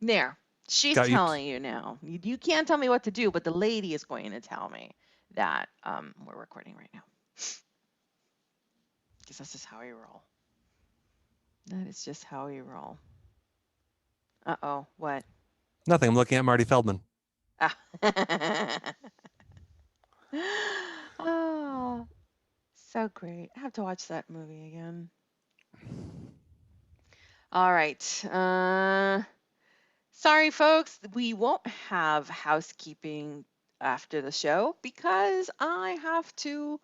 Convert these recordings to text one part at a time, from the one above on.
There. She's Got you. telling you now. You can't tell me what to do, but the lady is going to tell me that we're recording right now. Because that's just how we roll. That is just how we roll. Uh-oh, what? Nothing. I'm looking at Marty Feldman. Ah. Oh, so great. I have to watch that movie again. All right. Sorry, folks. We won't have housekeeping after the show because I have to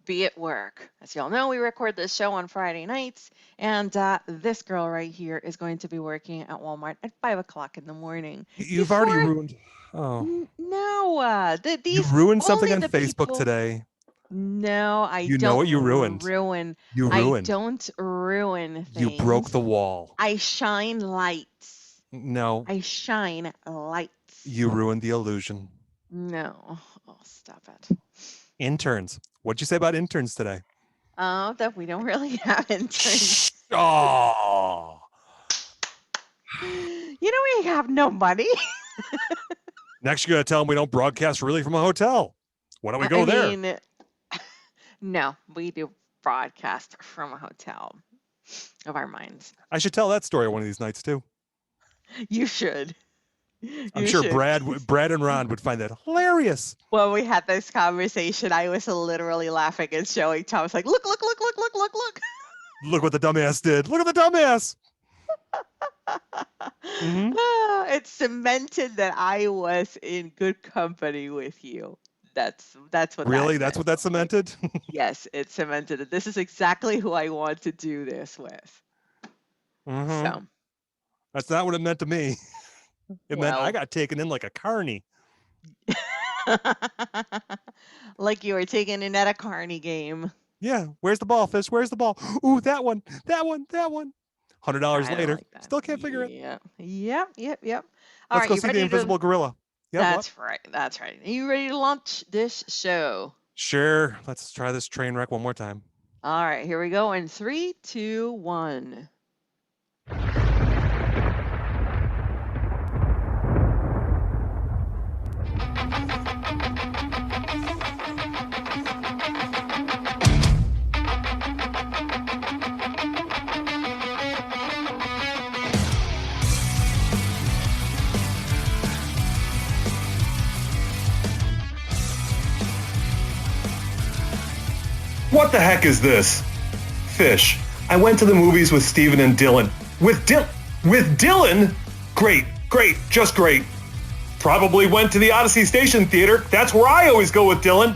be at work. As y'all know, we record this show on Friday nights, and this girl right here is going to be working at Walmart at 5 o'clock in the morning. You've already ruined. Oh. No, You these ruined something only on the Facebook people. today. No, I You know don't what you ruined. ruin. You I ruined. don't ruin You broke things. the wall. I shine lights. No. I shine lights. You ruined the illusion. No. Oh, stop it. Interns. What'd you say about interns today? That we don't really have interns. Oh. You know, we have no money. Next, you're going to tell them we don't broadcast really from a hotel. Why don't we go there? No, we do broadcast from a hotel of our minds. I should tell that story one of these nights, too. You should. I'm sure Brad and Ron would find that hilarious. When we had this conversation, I was literally laughing and showing Thomas like, look. Look what the dumbass did. Look at the dumbass. Mm-hmm. It cemented that I was in good company with you. That's what. Really? That's what that cemented? Yes, it cemented it. This is exactly who I want to do this with. Mm-hmm. So. That's not what it meant to me. It meant I got taken in like a carny. Like you were taken in at a carny game. Yeah. Where's the ball, Fish? Where's the ball? Ooh, that one. $100 later. Like still can't figure it. Yep. All Let's go see the Invisible Gorilla. Yeah, that's right. Are you ready to launch this show? Sure. Let's try this train wreck one more time. All right, here we go in 3, 2, 1. What the heck is this? Fish. I went to the movies with Steven and Dylan. With Dylan? Great, just great. Probably went to the Odyssey Station Theater. That's where I always go with Dylan.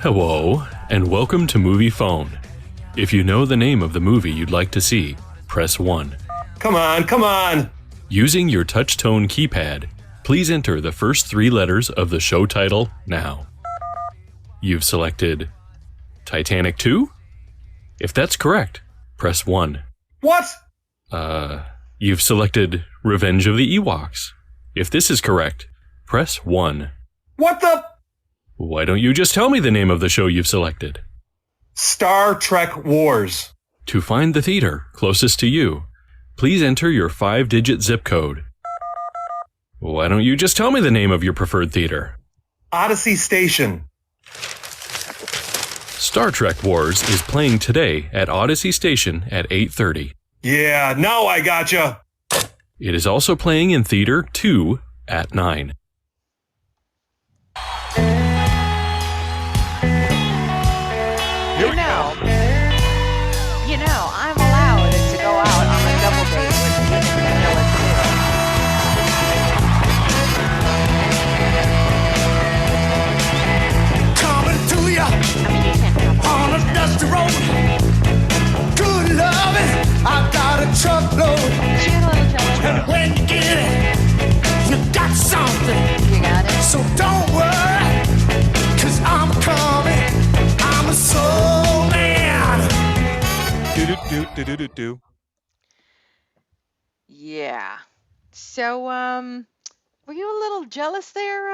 Hello, and welcome to Movie Phone. If you know the name of the movie you'd like to see, press 1. Come on. Using your touch-tone keypad, please enter the first 3 letters of the show title now. You've selected Titanic 2? If that's correct, press 1. What? You've selected Revenge of the Ewoks. If this is correct, press 1. What the? Why don't you just tell me the name of the show you've selected? Star Trek Wars. To find the theater closest to you, please enter your 5-digit zip code. Why don't you just tell me the name of your preferred theater? Odyssey Station. Star Trek Wars is playing today at Odyssey Station at 8:30. Yeah, now I gotcha. It is also playing in Theater 2 at 9. You know, I'm allowed to go out on a double date with you. I know what to do. Coming to ya on a dusty road. Good loving, I've got a truckload. And when you get it, you got something. You got it. So don't worry, 'cause I'm coming. I'm a soul man. Do. Yeah. So, were you a little jealous there,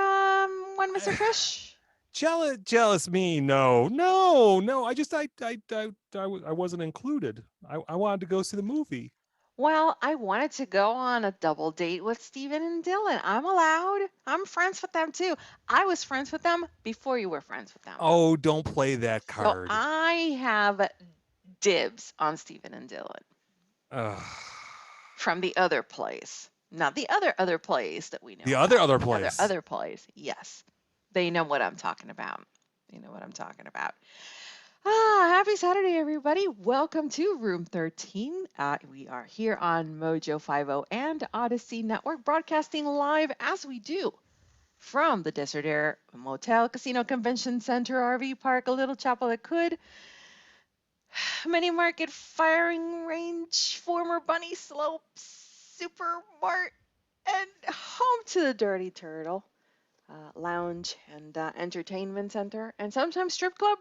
when Mr. Fish? Jealous me? No. I wasn't included. I wanted to go see the movie. Well, I wanted to go on a double date with Steven and Dylan. I'm allowed. I'm friends with them too. I was friends with them before you were friends with them. Oh, don't play that So card. I have dibs on Steven and Dylan from the other place. Not the other place that we know. The about. other place. Other place. Yes. They know what I'm talking about. They know what I'm talking about. Happy Saturday, everybody. Welcome to Room 13. We are here on Mojo 50 and Odyssey Network, broadcasting live as we do from the Desert Air Motel, Casino Convention Center, RV Park, a little chapel that could, Mini Market, firing range, former Bunny Slopes, Supermart, and home to the Dirty Turtle, lounge and entertainment center, and sometimes strip club.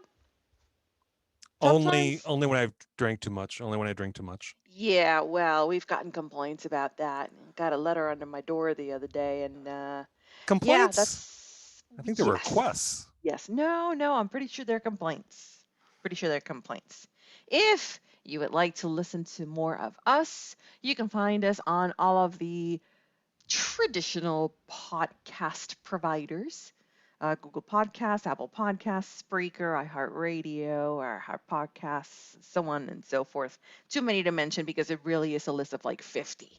Only when I've drank too much. Only when I drink too much. Yeah, well, we've gotten complaints about that. Got a letter under my door the other day, and complaints. Yeah, I think there were requests. Yes, no, I'm pretty sure they're complaints. If you would like to listen to more of us, you can find us on all of the traditional podcast providers. Google Podcasts, Apple Podcasts, Spreaker, iHeartRadio, our Podcasts, so on and so forth. Too many to mention because it really is a list of like 50.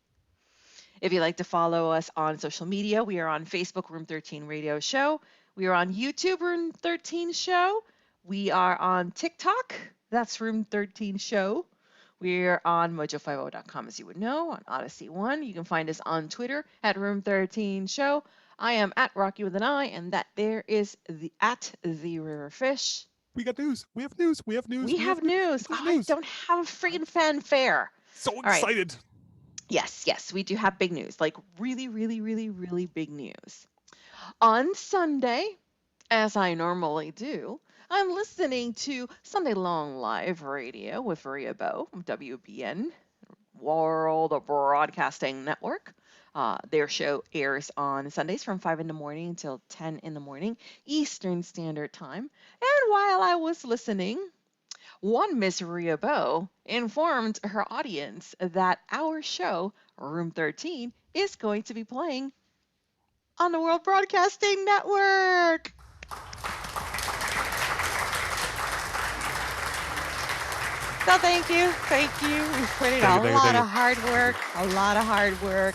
If you'd like to follow us on social media, we are on Facebook, Room 13 Radio Show. We are on YouTube, Room 13 Show. We are on TikTok, that's Room 13 Show. We're on mojo50.com, as you would know, on Odyssey One. You can find us on Twitter at Room 13 Show. I am at Rocky with an I, and that there is at the River Fish. We got news. We have news. We have news. We have news. I don't have a freaking fanfare. So excited. Right. Yes, we do have big news, like really, really, really, really big news. On Sunday, as I normally do, I'm listening to Sunday Long Live Radio with Maria Bowe from WBN, World Broadcasting Network. Their show airs on Sundays from 5 in the morning until 10 in the morning, Eastern Standard Time. And while I was listening, one Miss Maria Bowe informed her audience that our show, Room 13, is going to be playing on the World Broadcasting Network. So thank you. We've put in a lot of hard work,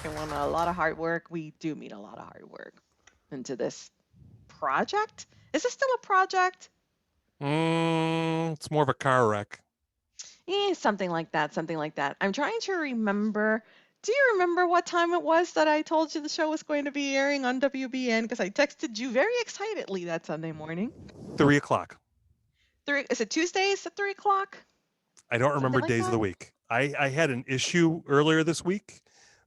and when a lot of hard work, we do mean a lot of hard work into this project. Is this still a project? It's more of a car wreck. Something like that. I'm trying to remember. Do you remember what time it was that I told you the show was going to be airing on WBN? Because I texted you very excitedly that Sunday morning. 3 o'clock. Is it Tuesdays at 3 o'clock? I don't remember days of the week. I had an issue earlier this week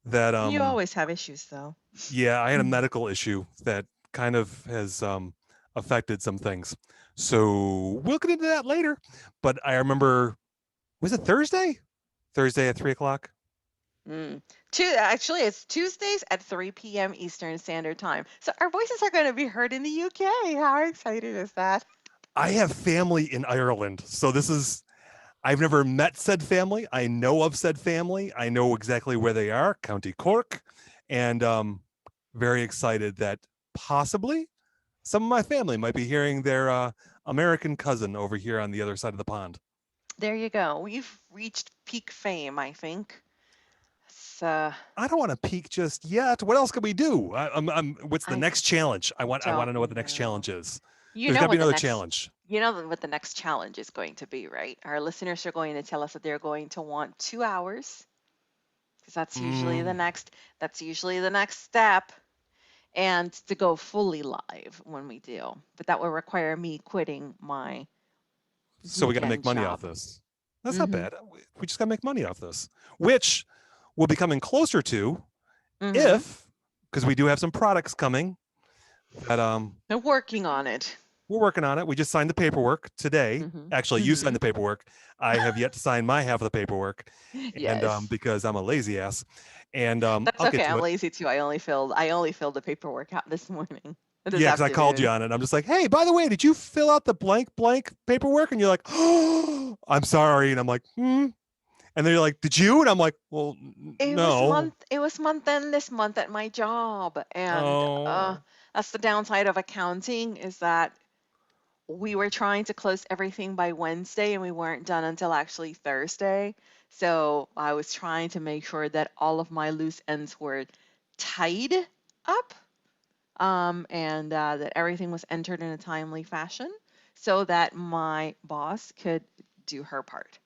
that you always have issues though. Yeah, I had a medical issue that kind of has affected some things. So we'll get into that later. But I remember, was it Thursday? Thursday at 3 o'clock? Actually, it's Tuesdays at 3 p.m. Eastern Standard Time. So our voices are going to be heard in the UK. How excited is that? I have family in Ireland. So I've never met said family. I know of said family. I know exactly where they are, County Cork. And very excited that possibly some of my family might be hearing their American cousin over here on the other side of the pond. There you go. We've reached peak fame, I think. I don't want to peak just yet. What else can we do? What's the next challenge? I want to know what the next challenge is. There's got to be another challenge. You know what the next challenge is going to be, right? Our listeners are going to tell us that they're going to want 2 hours, because that's usually the next. That's usually the next step, and to go fully live when we do. But that will require me quitting my. So we got to make money off this. That's not bad. We just got to make money off this, which we'll be coming closer to, because we do have some products coming. That they're working on it. We're working on it. We just signed the paperwork today. Actually, you signed the paperwork. I have yet to sign my half of the paperwork, and because I'm a lazy ass. And that's okay. I'm lazy too. I only filled the paperwork out this morning. Yeah, because I called you on it. I'm just like, hey, by the way, did you fill out the blank paperwork? And you're like, oh, I'm sorry. And I'm like, And they're like, did you? And I'm like, well, no. It was month end this month at my job, and Oh, that's the downside of accounting, is that we were trying to close everything by Wednesday and we weren't done until actually Thursday. So I was trying to make sure that all of my loose ends were tied up, and that everything was entered in a timely fashion so that my boss could do her part.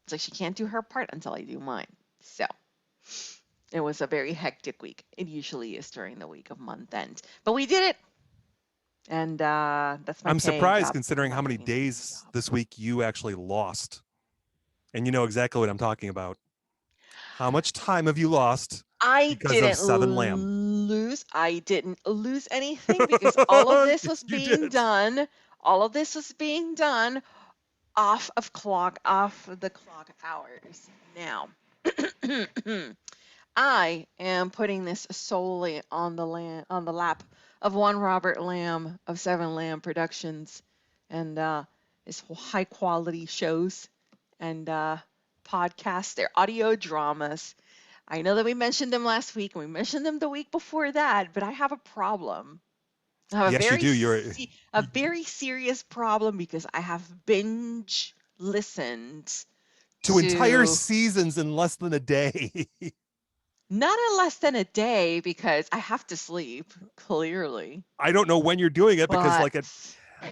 So she can't do her part until I do mine. So it was a very hectic week. It usually is during the week of month end, but we did it. And that's my I'm paying surprised job. considering how many My paying days job. this week you actually lost. And you know exactly what I'm talking about. How much time have you lost I because of didn't 7 Lamb? lose. I didn't lose anything because all of this was Yes, you being did. done. All of this was being done off of the clock hours. Now, I am putting this solely on the lap of one Robert Lamb of 7 Lamb Productions, and his high quality shows and podcasts. They're audio dramas. I know that we mentioned them last week and we mentioned them the week before that, but I have a problem. I have Yes, you do. a very serious problem because I have binge listened to entire to seasons in less than a day. not in less than a day because I have to sleep, clearly. I don't know when you're doing it because But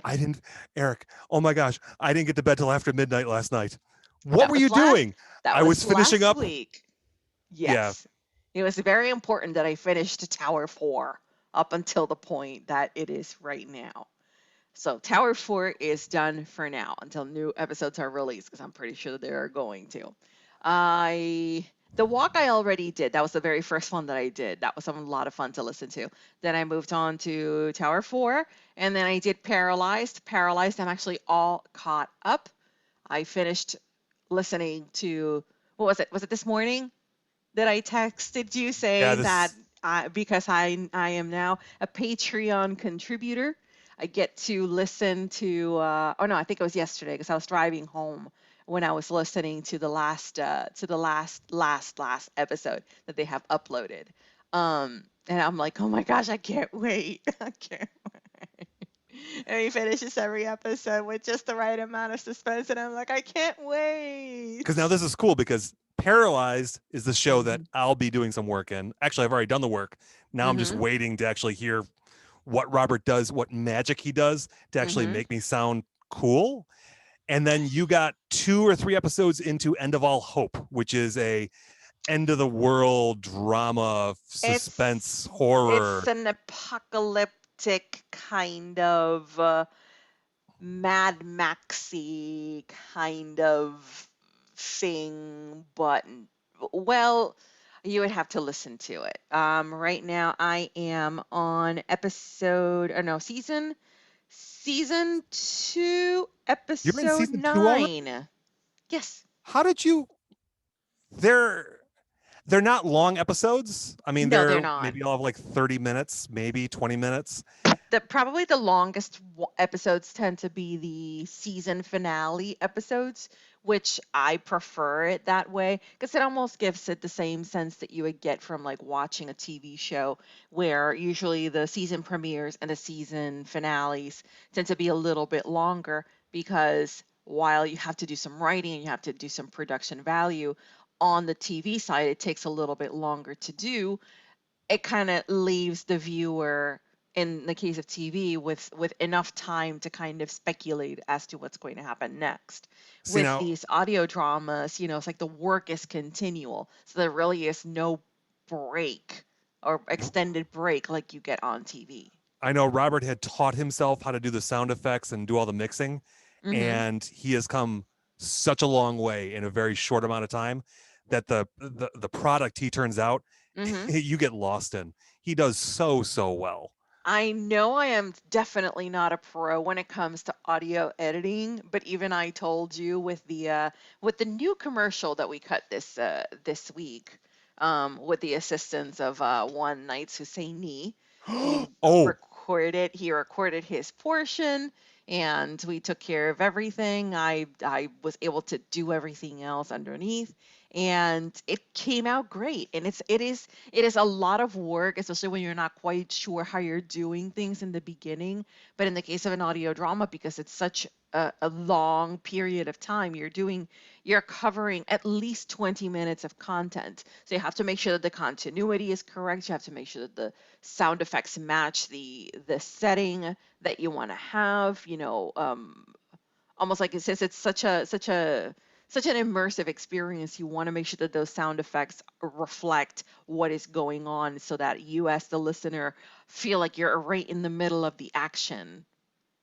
I didn't, Eric. Oh my gosh, I didn't get to bed till after midnight last night. What that were was you doing? that I was was finishing last up. week. Yeah. Yes. It was very important that I finished Tower 4 up until the point that it is right now. So Tower 4 is done for now until new episodes are released, because I'm pretty sure they're going to. The walk I already did. That was the very first one that I did. That was a lot of fun to listen to. Then I moved on to Tower 4, and then I did Paralyzed. Paralyzed, I'm actually all caught up. I finished listening to, what was it? Was it this morning that I texted you Yeah, saying that this because I am now a Patreon contributor, I get to listen to, oh no, I think it was yesterday because I was driving home when I was listening to the last episode that they have uploaded. And I'm like, oh my gosh, I can't wait. I can't wait. And he finishes every episode with just the right amount of suspense, and I'm like, I can't wait. because now this is cool because Paralyzed is the show that Mhm. I'll be doing some work in. Actually, I've already done the work. Now I'm just Mhm. waiting to actually hear what Robert does, what magic he does to actually Mhm. make me sound cool. And then you got 2 or 3 episodes into End of All Hope, which is a end of the world drama, suspense, It's horror. an apocalyptic kind of Mad Maxy kind of thing, but well, you would have to listen to it. Right now I am on season 2, You're in episode season 2 already? 9. Yes. How did you they're not long episodes. I mean, No, they're they're not. maybe all have like 30 minutes, maybe 20 minutes. Probably the longest episodes tend to be the season finale episodes, which I prefer it that way because it almost gives it the same sense that you would get from like watching a TV show, where usually the season premieres and the season finales tend to be a little bit longer, because while you have to do some writing and you have to do some production value on the TV side, it takes a little bit longer to do. It kind of leaves the viewer, in the case of TV, with enough time to kind of speculate as to what's going to happen next. See With now, these audio dramas, it's like the work is continual, so there really is no break or extended break like you get on TV. I know Robert had taught himself how to do the sound effects and do all the mixing, Mm-hmm. and he has come such a long way in a very short amount of time that the product he turns out, Mm-hmm. you get lost in. He does so well. I know I am definitely not a pro when it comes to audio editing, but even I told you with the new commercial that we cut this week, with the assistance of one Nights Husseini. He Oh, recorded his portion, and we took care of everything. I was able to do everything else underneath, and it came out great. And it is a lot of work, especially when you're not quite sure how you're doing things in the beginning. But in the case of an audio drama, because it's such a long period of time, you're covering at least 20 minutes of content. So you have to make sure that the continuity is correct. You have to make sure that the sound effects match the setting that you want to have, almost like since it's such an immersive experience, you want to make sure that those sound effects reflect what is going on so that you as the listener feel like you're right in the middle of the action.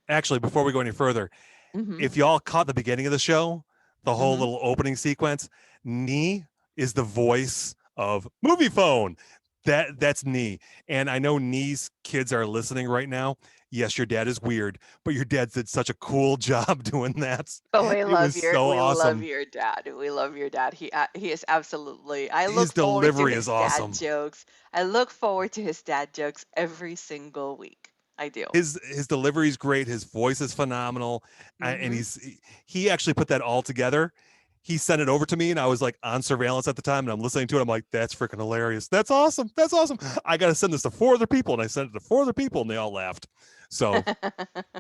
Actually, before we go any further, Mm-hmm. if y'all caught the beginning of the show, the whole Mm-hmm. little opening sequence, Nee is the voice of Movie Phone. That's Nee. And I know Nee's kids are listening right now. Yes, your dad is weird, but your dad did such a cool job doing that. Oh, we It love was so we awesome. love your dad. We love your dad. He is absolutely. I His look forward to delivery his is awesome. dad jokes. I look forward to his dad jokes every single week. I do. His delivery is great. His voice is phenomenal, and he actually put that all together. He sent it over to me, and I was like on surveillance at the time, and I'm listening to it. I'm like, that's freaking hilarious. That's awesome. That's awesome. I got to send this to 4 other people, and I sent it to 4 other people, and they all laughed. So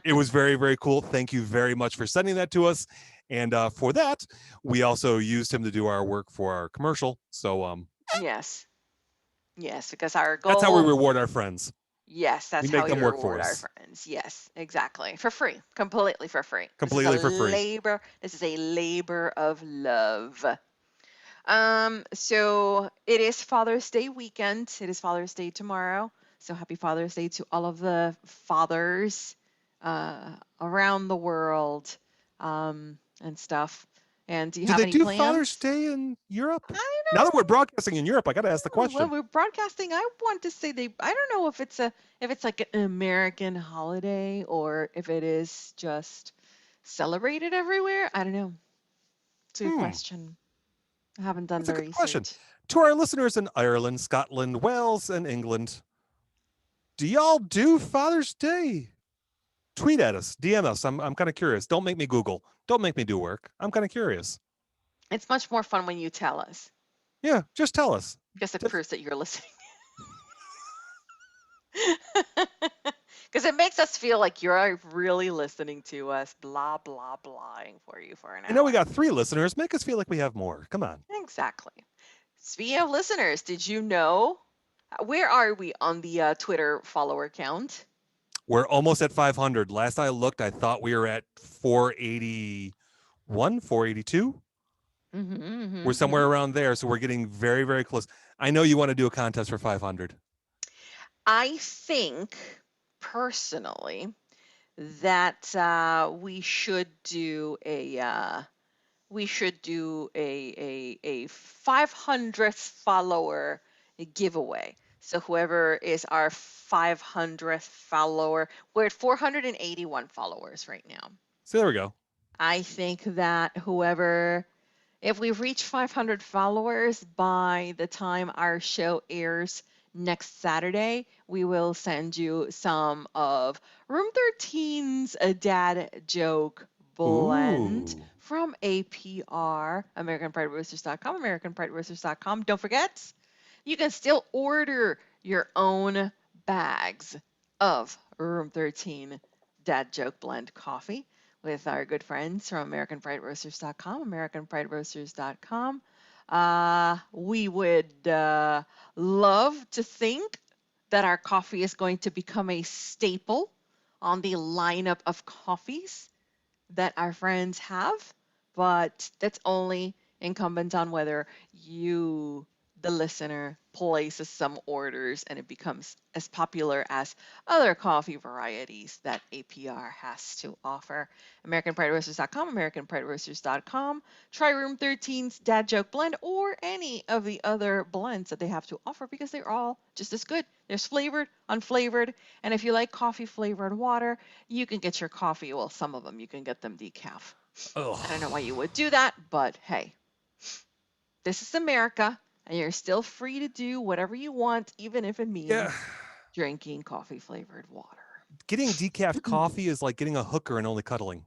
it was very, very cool. Thank you very much for sending that to us. And for that, we also used him to do our work for our commercial. So Yes, because our goal. that's how we reward our friends. Yes, that's We make how them we work for reward our us. friends. Yes, exactly. For free. Completely for free. Completely for free. This is a labor of love. So it is Father's Day weekend. It is Father's Day tomorrow. So happy Father's Day to all of the fathers around the world and stuff. And do you Do have they any do plans? Father's Day in Europe? I Now that we're broadcasting in Europe, I got to ask the question. Well, we're broadcasting. I want to say I don't know if it's like an American holiday or if it is just celebrated everywhere. I don't know. It's a good question. I haven't done That's a the good question. research. To our listeners in Ireland, Scotland, Wales, and England, do y'all do Father's Day? Tweet at us, DM us. I'm kind of curious. Don't make me Google. Don't make me do work. I'm kind of curious. It's much more fun when you tell us Yeah, just tell us. because it proves that you're listening. Because it makes us feel like you're really listening to us, blah, blah, blahing for you for an hour. I know we got 3 listeners. Make us feel like we have more. Come on. Exactly. Speaking of listeners, did you know, where are we on the Twitter follower count? We're almost at 500. Last I looked, I thought we were at 481, 482. We're somewhere around there, so we're getting very, very close. I know you want to do a contest for 500. I think personally that we should do a 500th follower giveaway. So whoever is our 500th follower, we're at 481 followers right now. So there we go. I think that if we reach 500 followers by the time our show airs next Saturday, we will send you some of Room 13's dad joke blend from APR, AmericanPrideRoasters.com, AmericanPrideRoasters.com. Don't forget, you can still order your own bags of Room 13 dad joke blend coffee with our good friends from AmericanPrideRoasters.com, AmericanPrideRoasters.com. We would love to think that our coffee is going to become a staple on the lineup of coffees that our friends have, but that's only incumbent on whether you, the listener, places some orders and it becomes as popular as other coffee varieties that APR has to offer. AmericanPrideRoasters.com, AmericanPrideRoasters.com. Try Room 13's Dad Joke Blend or any of the other blends that they have to offer because they're all just as good. There's flavored, unflavored, and if you like coffee flavored water, you can get your coffee, well, some of them, you can get them decaf. Ugh. I don't know why you would do that, but hey, this is America. And you're still free to do whatever you want, even if it means drinking coffee-flavored water. Getting decaf coffee is like getting a hooker and only cuddling.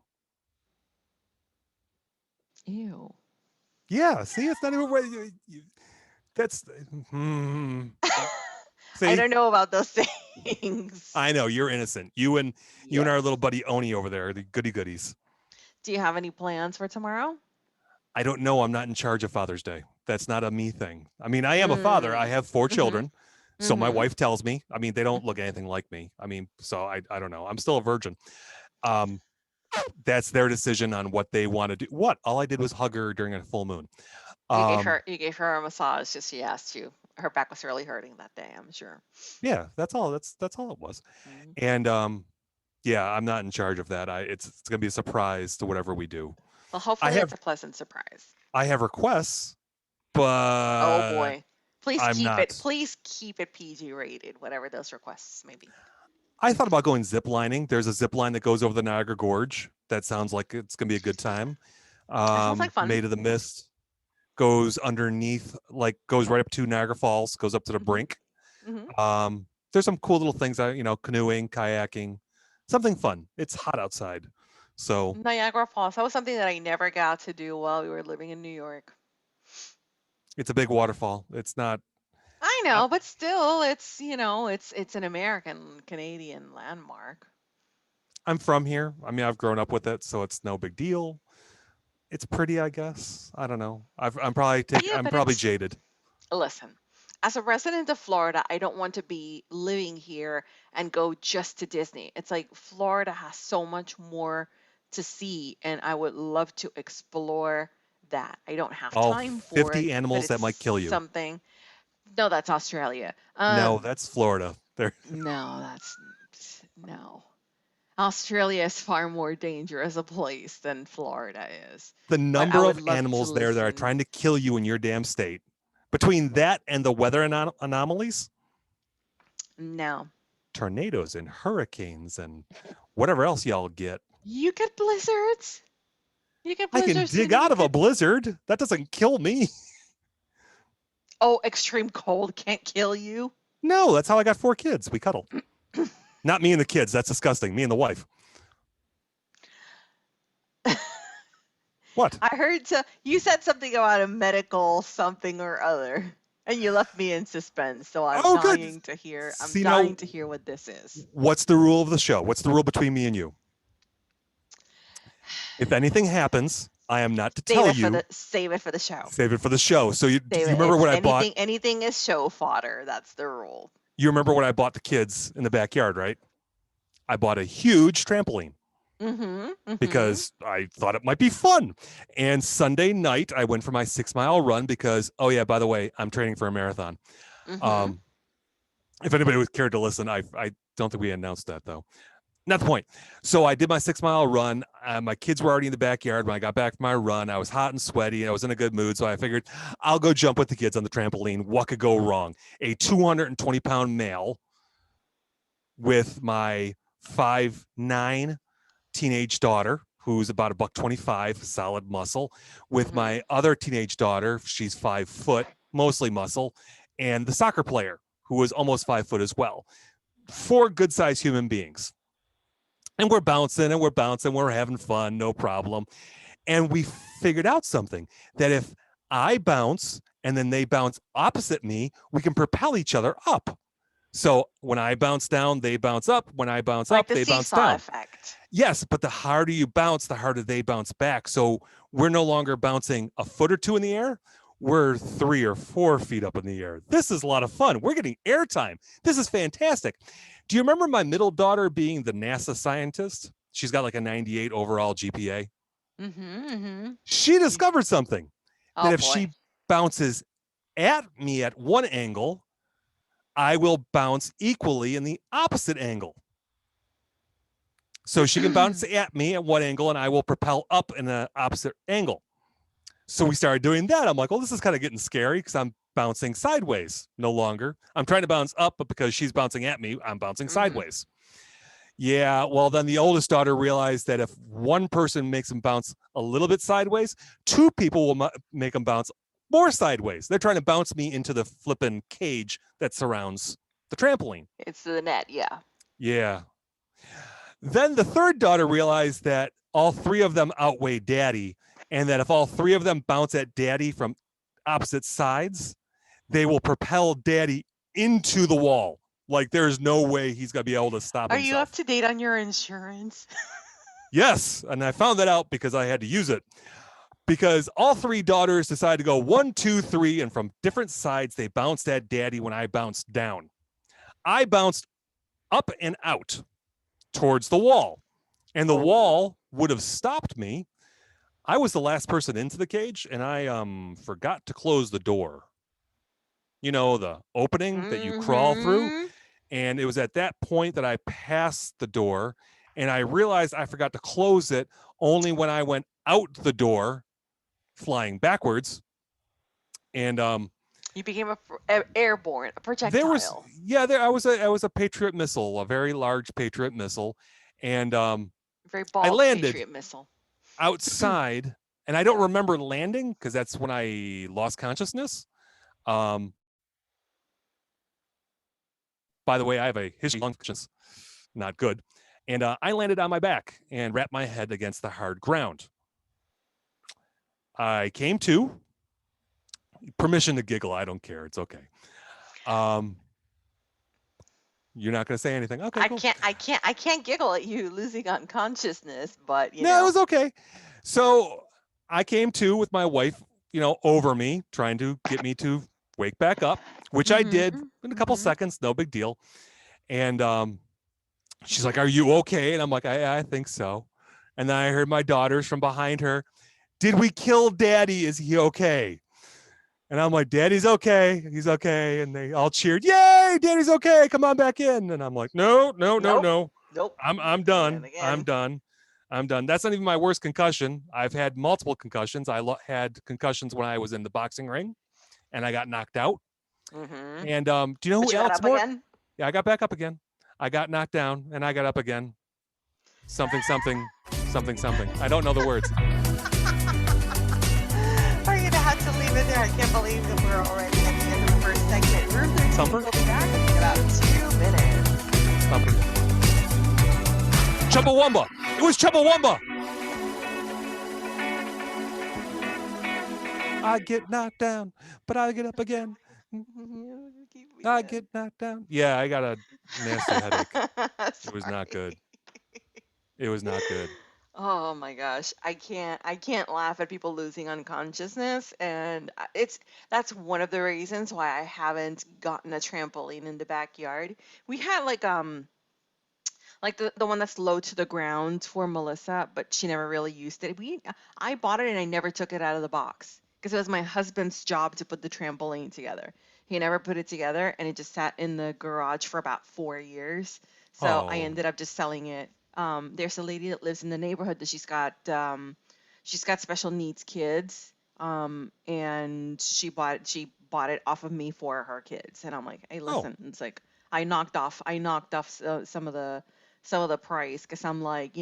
Ew. Yeah, see, it's not even that's see, I don't know about those things. I know you're innocent. You and our little buddy Oni over there, the goody goodies. Do you have any plans for tomorrow? I don't know. I'm not in charge of Father's Day. That's not a me thing. I mean, I am a father. I have 4 children. So my wife tells me. I mean, they don't look anything like me. I mean, so I don't know. I'm still a virgin. That's their decision on what they want to do. What? All I did was hug her during a full moon. You gave her a massage just she asked you. Her back was really hurting that day, I'm sure. Yeah, that's all. That's all it was. And yeah, I'm not in charge of that. It's gonna be a surprise to whatever we do. Well, hopefully it's a pleasant surprise. I have requests, but oh boy. Please keep it PG rated, whatever those requests may be. I thought about going zip lining. There's a zip line that goes over the Niagara Gorge. That sounds like it's gonna be a good time. Sounds like fun. Made of the Mist goes underneath, like goes right up to Niagara Falls, goes up to the brink. There's some cool little things, canoeing, kayaking, something fun. It's hot outside. So Niagara Falls, that was something that I never got to do while we were living in New York. It's a big waterfall. It's not. I know, but still, it's it's an American Canadian landmark. I'm from here. I mean, I've grown up with it, so it's no big deal. It's pretty, I guess. I don't know. I'm probably jaded. Listen, as a resident of Florida, I don't want to be living here and go just to Disney. It's like Florida has so much more to see, and I would love to explore that. I don't have time for 50 animals that might kill you. Something. No, that's Australia. No, that's Florida. No. Australia is far more dangerous a place than Florida is. The number of animals there that are trying to kill you in your damn state. Between that and the weather anomalies? No. Tornadoes and hurricanes and whatever else y'all get. You get blizzards? I can dig out of a blizzard. That doesn't kill me. Oh, extreme cold can't kill you? No, that's how I got 4 kids. We cuddle. Not me and the kids. That's disgusting. Me and the wife. What? I heard you said something about a medical something or other, and you left me in suspense. So I'm dying to hear. I'm dying to hear what this is. What's the rule of the show? What's the rule between me and you? If anything happens, I am not to tell you. Save it for the show. Save it for the show. So you remember what I bought? Anything is show fodder. That's the rule. You remember what I bought the kids in the backyard, right? I bought a huge trampoline because I thought it might be fun. And Sunday night, I went for my 6-mile run because, oh yeah, by the way, I'm training for a marathon. If anybody would care to listen, I don't think we announced that though. Not the point. So I did my 6-mile run. My kids were already in the backyard. When I got back from my run, I was hot and sweaty. And I was in a good mood. So I figured I'll go jump with the kids on the trampoline. What could go wrong? A 220-pound male with my 5'9" teenage daughter, who's about $125, solid muscle, with my other teenage daughter, she's 5 foot, mostly muscle, and the soccer player, who was almost 5 foot as well. 4 good-sized human beings. And we're bouncing, we're having fun, no problem. And we figured out something, that if I bounce and then they bounce opposite me, we can propel each other up. So when I bounce down, they bounce up. When I bounce up, they bounce down. Effect. Yes, but the harder you bounce, the harder they bounce back. So we're no longer bouncing a foot or 2 in the air. We're 3 or 4 feet up in the air. This is a lot of fun. We're getting airtime. This is fantastic. Do you remember my middle daughter being the NASA scientist? She's got like a 98 overall GPA. She discovered something. That if she bounces at me at one angle, I will bounce equally in the opposite angle. So she can bounce at me at one angle and I will propel up in the opposite angle. So we started doing that. I'm like, well, this is kind of getting scary because I'm bouncing sideways no longer. I'm trying to bounce up, but because she's bouncing at me, I'm bouncing sideways. Yeah, well, then the oldest daughter realized that if one person makes them bounce a little bit sideways, 2 people will make them bounce more sideways. They're trying to bounce me into the flippin' cage that surrounds the trampoline. It's the net, yeah. Yeah. Then the third daughter realized that all three of them outweigh daddy, and that if all three of them bounce at daddy from opposite sides, they will propel daddy into the wall. Like there's no way he's gonna be able to stop Are himself. you up to date on your insurance? Yes, and I found that out because I had to use it. Because all three daughters decided to go 1, 2, 3, and from different sides they bounced at daddy when I bounced down. I bounced up and out towards the wall, and the wall would have stopped me. I was the last person into the cage, and I forgot to close the door. You know, the opening that you crawl through. And it was at that point that I passed the door, and I realized I forgot to close it only when I went out the door, flying backwards. And You became airborne, a projectile. I was a Patriot missile, a very large Patriot missile, and very bald I landed Patriot missile outside, and I don't remember landing because that's when I lost consciousness. By the way, I have a history of lung consciousness, not good, and I landed on my back and wrapped my head against the hard ground. I came to. Permission to giggle. I don't care. It's okay. You're not going to say anything. Okay. Cool. I can't giggle at you losing unconsciousness, but you no, know. It was okay. So I came to with my wife, over me, trying to get me to wake back up, which I did in a couple seconds. No big deal. And she's like, "Are you okay?" And I'm like, I think so. And then I heard my daughters from behind her, "Did we kill Daddy? Is he okay?" And I'm like, "Daddy's okay. He's okay." And they all cheered, "Yay, Daddy's okay. Come on back in." And I'm like, No. Nope. I'm done. I'm done. That's not even my worst concussion. I've had multiple concussions. I had concussions when I was in the boxing ring and I got knocked out. And do you know who Alex Moore? Again? Yeah, I got back up again. I got knocked down and I got up again. Something. I don't know the words. We're going to have to leave it there. I can't believe that we're already at the end of the first segment. Room 13 Thumper? will be back in about 2 minutes. Thumper. Chumbawamba. It was Chumbawamba. I get knocked down, but I get up again. I get knocked down. Yeah, I got a nasty headache. It was not good. It was not good. Oh my gosh, I can't laugh at people losing unconsciousness, and that's one of the reasons why I haven't gotten a trampoline in the backyard. We had like the one that's low to the ground for Melissa, but she never really used it. I bought it and I never took it out of the box because it was my husband's job to put the trampoline together. He never put it together, and it just sat in the garage for about 4 years. So I ended up just selling it. There's a lady that lives in the neighborhood that she's got special needs kids, and she bought it off of me for her kids. And I'm like, hey, listen, It's like I knocked off some of the price because I'm like,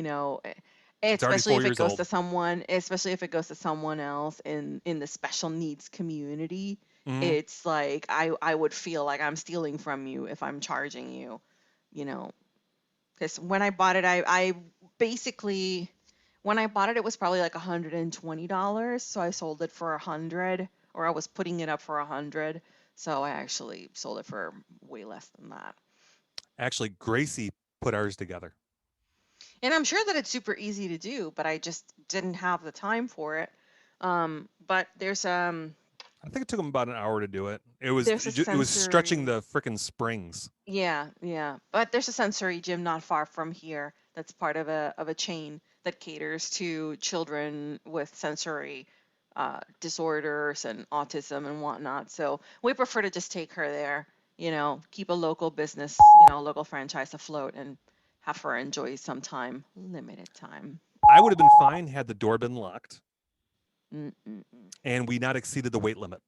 especially if it goes to someone, especially if it goes to someone else in the special needs community. It's like I would feel like I'm stealing from you if I'm charging you, because when I bought it, I basically, when I bought it, it was probably like $120. So I sold it for $100, or I was putting it up for $100. So I actually sold it for way less than that. Actually, Gracie put ours together. And I'm sure that it's super easy to do, but I just didn't have the time for it. But there's I think it took him about an hour to do it. It was stretching the frickin' springs. Yeah. But there's a sensory gym not far from here that's part of a chain that caters to children with sensory disorders and autism and whatnot. So we prefer to just take her there, keep a local business, local franchise afloat, and have her enjoy some time, limited time. I would have been fine had the door been locked. And we not exceeded the weight limit.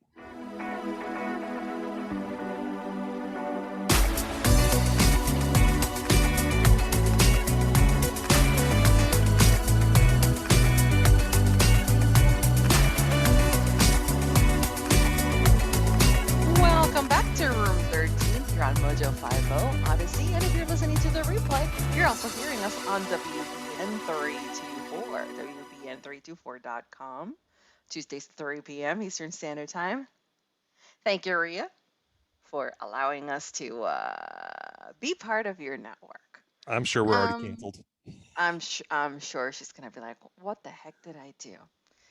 Welcome back to Room 13 here on on Mojo 50, Odyssey, and if you're listening to the replay, you're also hearing us on WBN324, WBN324.com, Tuesdays at 3 p.m. Eastern Standard Time. Thank you, Rhea, for allowing us to be part of your network. I'm sure we're already canceled. I'm sure she's gonna be like, "What the heck did I do?"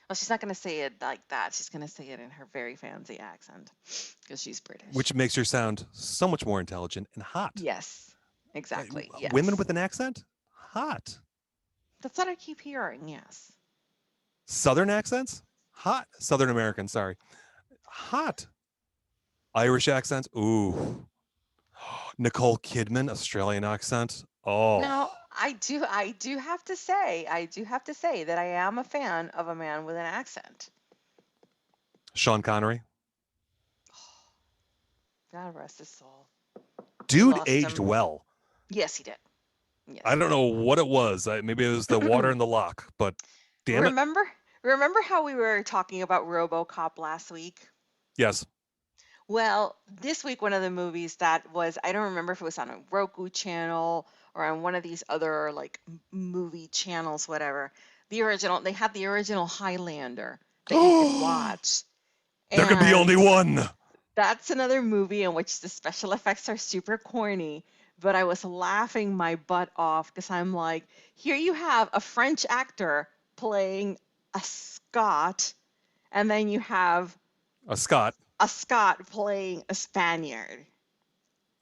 Well, she's not gonna say it like that. She's gonna say it in her very fancy accent because she's British. Which makes her sound so much more intelligent and hot. Yes, exactly. Yes. Women with an accent, hot. That's what I keep hearing. Yes. Southern accents, hot. Southern American, sorry, hot. Irish accents, ooh. Nicole Kidman, Australian accent. Oh. Now, I do have to say that I am a fan of a man with an accent. Sean Connery. God rest his soul. Dude Lost aged him. well. Yes, he did. Yes. I don't know what it was. Maybe it was the water in the lock, but damn it. Remember how we were talking about RoboCop last week? Yes. Well, this week, one of the movies that was, I don't remember if it was on a Roku channel or on one of these other like movie channels, whatever. They had the original Highlander that you could watch. There could be only And one. that's another movie in which the special effects are super corny, but I was laughing my butt off because I'm like, here you have a French actor playing a Scot, and then you have A Scot. a Scot playing a Spaniard.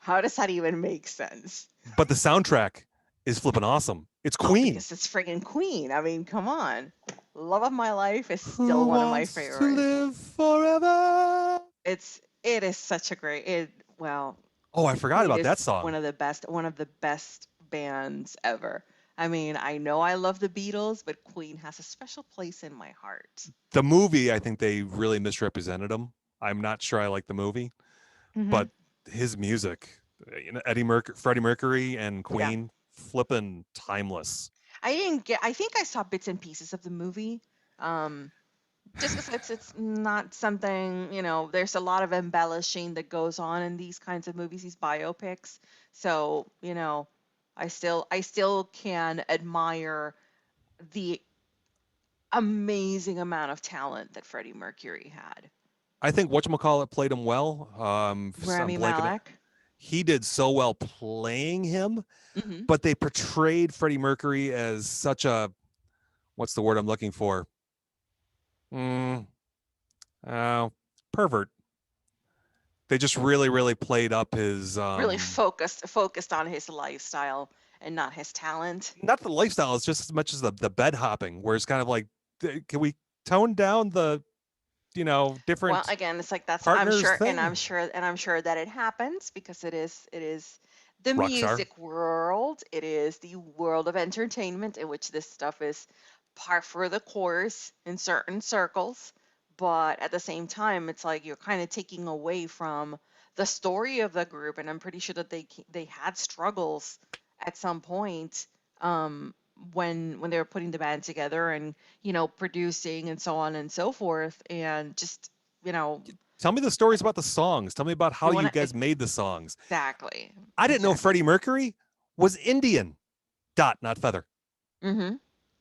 How does that even make sense? But the soundtrack is flipping awesome. It's Queen. Because it's friggin' Queen. I mean, come on. Love of My Life is Who still one of my wants to favorites. live forever? It is such a great Oh, I forgot Queen about is that song. one of the best bands ever. I mean, I know I love the Beatles, but Queen has a special place in my heart. The movie, I think they really misrepresented him. I'm not sure I like the movie, but his music, Freddie Mercury and Queen, flipping timeless. I think I saw bits and pieces of the movie. Just because it's not something, there's a lot of embellishing that goes on in these kinds of movies, these biopics. So, I still can admire the amazing amount of talent that Freddie Mercury had. I think whatchamacallit played him well. Rami Malek. He did so well playing him, but they portrayed Freddie Mercury as such a, what's the word I'm looking for? Pervert. They just really, really played up his really focused on his lifestyle and not his talent. Not the lifestyle, it's just as much as the bed hopping, where it's kind of like, can we tone down the different. Well, again, it's like that's I'm sure that it happens because it is the Rockstar. music world. It is the world of entertainment in which this stuff is par for the course in certain circles. But at the same time, it's like you're kind of taking away from the story of the group, and I'm pretty sure that they had struggles at some point when they were putting the band together and producing and so on and so forth, and just Tell me the stories about the songs. Tell me about how you guys made the songs. Exactly. I didn't know Freddie Mercury was Indian. Dot, not feather. Mm-hmm.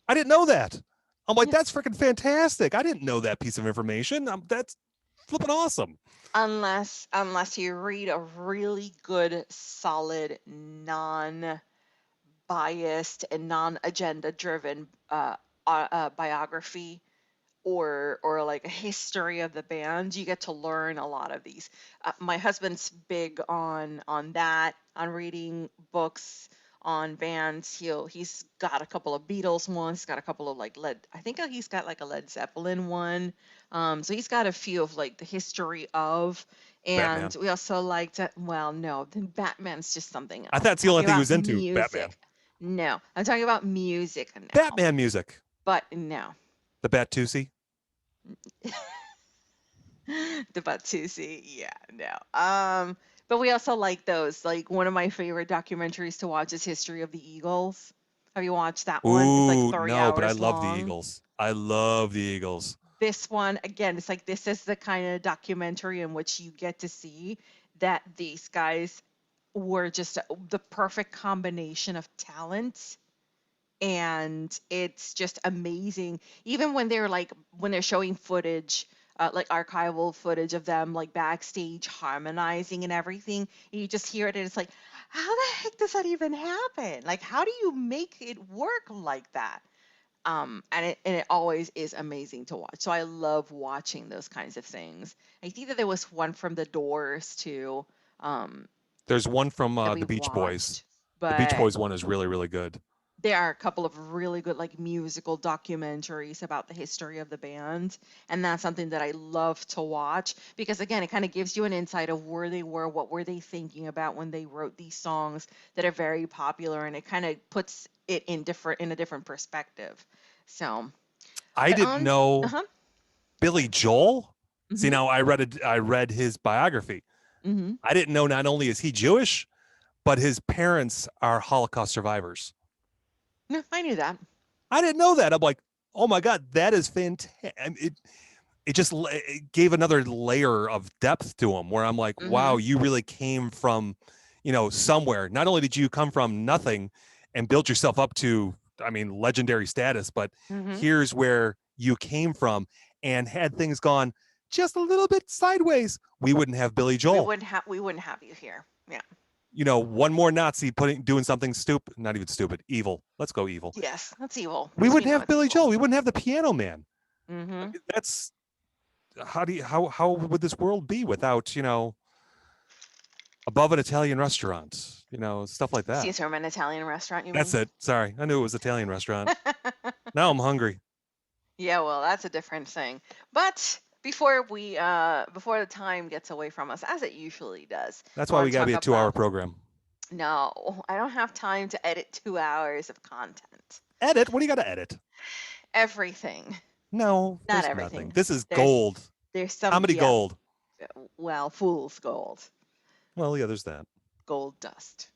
I didn't know that. I'm like, that's freaking fantastic. I didn't know that piece of information. That's flipping awesome. Unless you read a really good, solid, non-biased and non-agenda driven biography or like a history of the band, you get to learn a lot of these. My husband's big on that, on reading books on bands. He's got a couple of Beatles ones. He's got a couple of like he's got like a Led Zeppelin one. So he's got a few of like the history of, and Batman. we also liked no, then Batman's just something else. I thought that's the only thing he was into. Music. Batman. No, I'm talking about music now. Batman music. But no. The Batusi. The Batusi, yeah, no. But we also like those. Like one of my favorite documentaries to watch is History of the Eagles. Have you watched that one? Ooh, It's like 3 hours but I love long. the Eagles. I love the Eagles. This one, again, it's like this is the kind of documentary in which you get to see that these guys were just the perfect combination of talent, and it's just amazing. Even when they're showing footage, like archival footage of them like backstage harmonizing and everything, and you just hear it and it's like, how the heck does that even happen? Like, how do you make it work like that? And it always is amazing to watch. So I love watching those kinds of things. I think that there was one from the Doors too, um, There's one from that the we Beach Boys. watched, The Beach but Boys one is really, really good. there are a couple of really good like musical documentaries about the history of the band, and that's something that I love to watch because again, it kind of gives you an insight of where they were, what were they thinking about when they wrote these songs that are very popular, and it kind of puts it in a different perspective. So, I but didn't on, know uh-huh, Billy Joel. See, mhm, now I read his biography. mhm. I didn't know not only is he Jewish, but his parents are Holocaust survivors. No, I knew that. I didn't know that. I'm like, oh my God, that is fantastic. It just it gave another layer of depth to him where I'm like, wow, Mhm, you really came from, somewhere. Not only did you come from nothing and build yourself up to, I mean, legendary status, but mhm. here's where you came from. And had things gone just a little bit sideways, we wouldn't have Billy Joel. We wouldn't have you here. Yeah. One more Nazi doing something stupid, not even stupid, evil. Let's go evil. Yes, that's evil. We Yes, we wouldn't know have it's Billy evil. Joel. We wouldn't have the Piano Man. Mhm. That's how would this world be without above an Italian restaurant, stuff like that. Caesar, an Italian restaurant, you That's mean? it. Sorry, I knew it was Italian restaurant. Now I'm hungry. Yeah, well, that's a different thing. But before the time gets away from us, as it usually does, That's I why want we to got to talk be a 2-hour about. program. No, I don't have time to edit 2 hours of content. Edit? What do you got to edit? Everything, No, not there's everything. nothing. This is There's gold. there's some Comedy yeah, gold. well, fool's gold, Well, yeah, there's that. gold dust.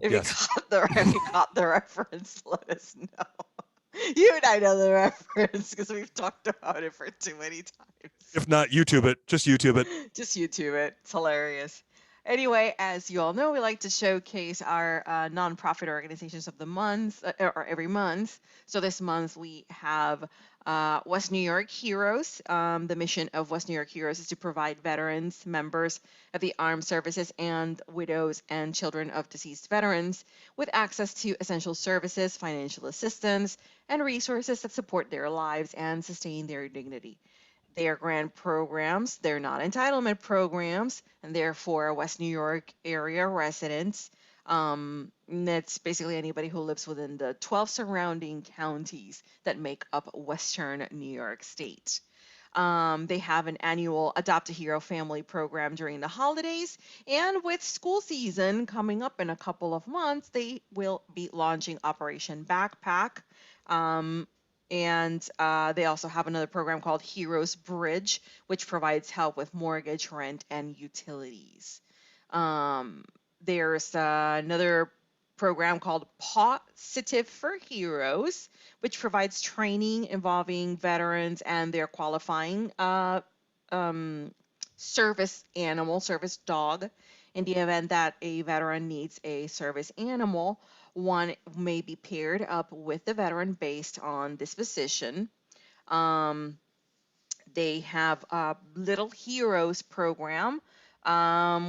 If Yes. you caught the reference, let us know. You and I know the reference because we've talked about it for too many times. If not, YouTube it. Just YouTube it. Just YouTube it. It's hilarious. Anyway, as you all know, we like to showcase our nonprofit organizations of the month or every month. So this month we have West New York Heroes. The mission of West New York Heroes is to provide veterans, members of the armed services, and widows and children of deceased veterans with access to essential services, financial assistance, and resources that support their lives and sustain their dignity. They are grant programs. They're not entitlement programs, and they're for West New York area residents. That's basically anybody who lives within the 12 surrounding counties that make up Western New York State. They have an annual Adopt a Hero family program during the holidays, and with school season coming up in a couple of months, they will be launching Operation Backpack. Um, and they also have another program called Heroes Bridge, which provides help with mortgage, rent, and utilities. There's another program called Positive for Heroes, which provides training involving veterans and their qualifying service animal, service dog. In the event that a veteran needs a service animal, one may be paired up with the veteran based on disposition. Um, they have a Little Heroes program,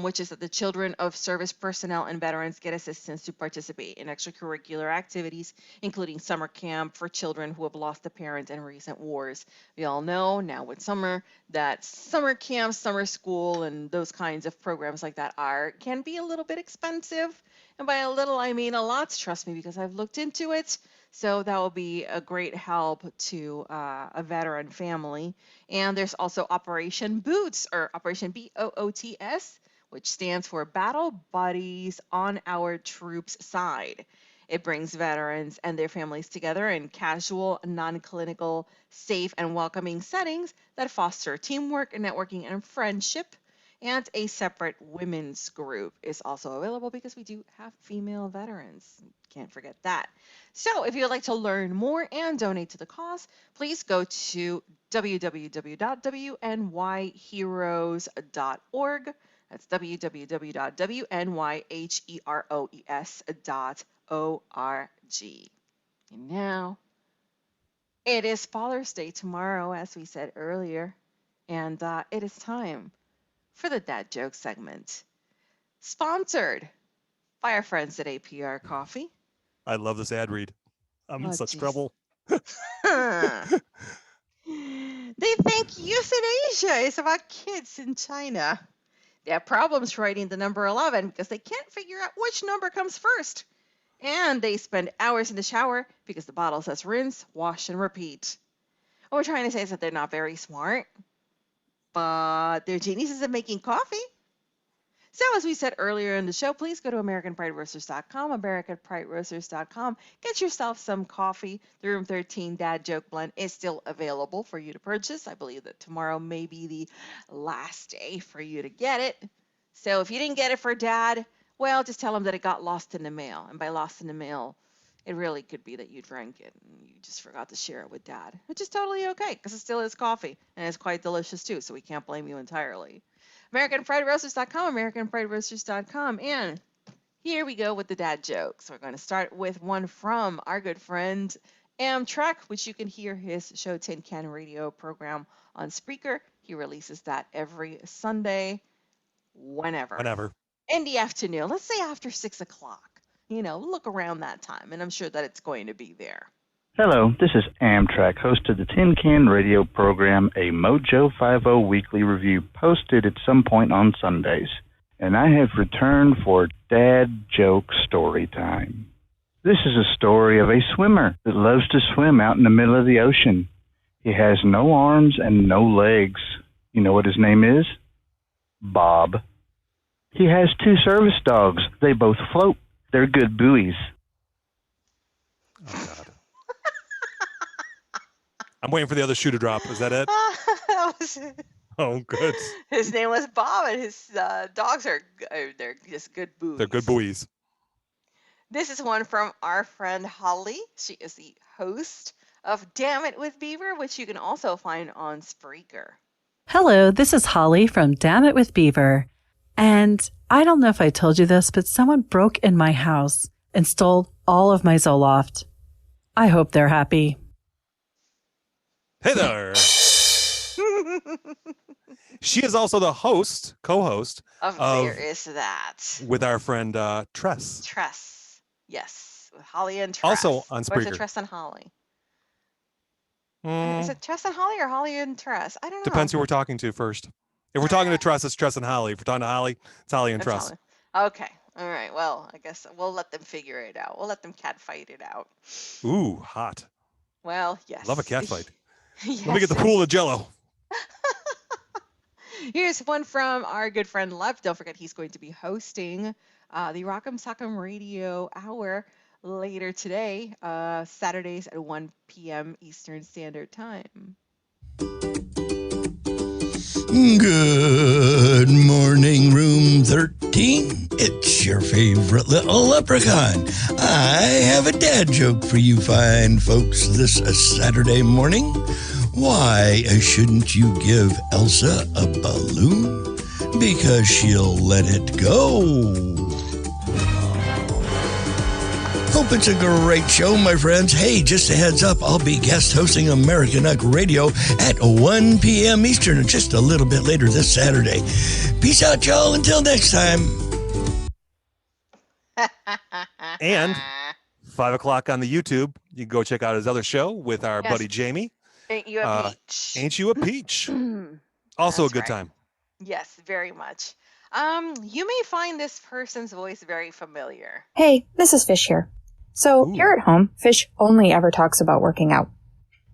which is that the children of service personnel and veterans get assistance to participate in extracurricular activities, including summer camp for children who have lost a parent in recent wars. We all know now with summer that summer camp, summer school, and those kinds of programs like that can be a little bit expensive. And by a little, I mean a lot, trust me, because I've looked into it. So that will be a great help to a veteran family. And there's also Operation Boots, or Operation BOOTS, which stands for Battle Buddies on Our Troops' Side. It brings veterans and their families together in casual, non-clinical, safe, and welcoming settings that foster teamwork, networking, and friendship. And a separate women's group is also available because we do have female veterans. Can't forget that. So if you'd like to learn more and donate to the cause, please go to www.wnyheroes.org. That's www.wnyheroes.org. And now, it is Father's Day tomorrow, as we said earlier, and it is time for the Dad Joke segment. Sponsored by our friends at APR Coffee. I love this ad read. I'm in such trouble. They think euthanasia is about kids in China. They have problems writing the number 11 because they can't figure out which number comes first. And they spend hours in the shower because the bottle says rinse, wash, and repeat. What we're trying to say is that they're not very smart, but they're geniuses at making coffee. So as we said earlier in the show, please go to AmericanPrideRoasters.com, AmericanPrideRoasters.com. Get yourself some coffee. The Room 13 Dad Joke Blend is still available for you to purchase. I believe that tomorrow may be the last day for you to get it. So if you didn't get it for Dad, well, just tell him that it got lost in the mail. And by lost in the mail, it really could be that you drank it and you just forgot to share it with Dad, which is totally okay because it still is coffee and it's quite delicious too, so we can't blame you entirely. AmericanPrideRoasters.com, AmericanPrideRoasters.com, and here we go with the dad jokes. We're going to start with one from our good friend Amtrak, which you can hear his show Tin Can Radio program on Spreaker. He releases that every Sunday, whenever. In the afternoon, let's say after 6 o'clock. You know, look around that time, and I'm sure that it's going to be there. Hello, this is Amtrak, host of the Tin Can Radio program, a Mojo 50 weekly review posted at some point on Sundays. And I have returned for Dad Joke Story Time. This is a story of a swimmer that loves to swim out in the middle of the ocean. He has no arms and no legs. You know what his name is? Bob. He has 2 service dogs. They both float. They're good buoys. Oh, God. I'm waiting for the other shoe to drop. Is that it? That was it. Oh, good. His name was Bob, and his dogs they're just good buoys. They're good buoys. This is one from our friend Holly. She is the host of Damn It with Beaver, which you can also find on Spreaker. Hello, this is Holly from Damn It with Beaver. And I don't know if I told you this, but someone broke in my house and stole all of my Zoloft. I hope they're happy. Hey there. She is also the co-host of There Is That. With our friend Tress. Tress. Yes. With Holly and Tress. Also on Spreaker. Or is it Tress and Holly? Is it Tress and Holly or Holly and Tress? I don't know. Depends who we're talking to first. If we're talking to Tress, it's Tress and Holly. If we're talking to Holly, it's Holly and Tress. Okay. All right. Well, I guess we'll let them figure it out. We'll let them catfight it out. Ooh, hot. Well, yes. Love a catfight. Yes. Let me get the pool of Jello. Here's one from our good friend Lev. Don't forget he's going to be hosting the Rock'em Sock'em Radio Hour later today, Saturdays at 1 p.m. Eastern Standard Time. Good morning, Room 13. It's your favorite little leprechaun. I have a dad joke for you fine folks this Saturday morning. Why shouldn't you give Elsa a balloon? Because she'll let it go. Hope it's a great show, my friends. Hey, just a heads up, I'll be guest hosting American Ugg Radio at 1 p.m. Eastern, just a little bit later this Saturday. Peace out, y'all. Until next time. And 5 o'clock on the YouTube, you can go check out his other show with our buddy Jamie. Ain't You a Peach? Ain't You a Peach? Also a good time. Yes, very much. You may find this person's voice very familiar. Hey, this is Fish here. So here at home, Fish only ever talks about working out.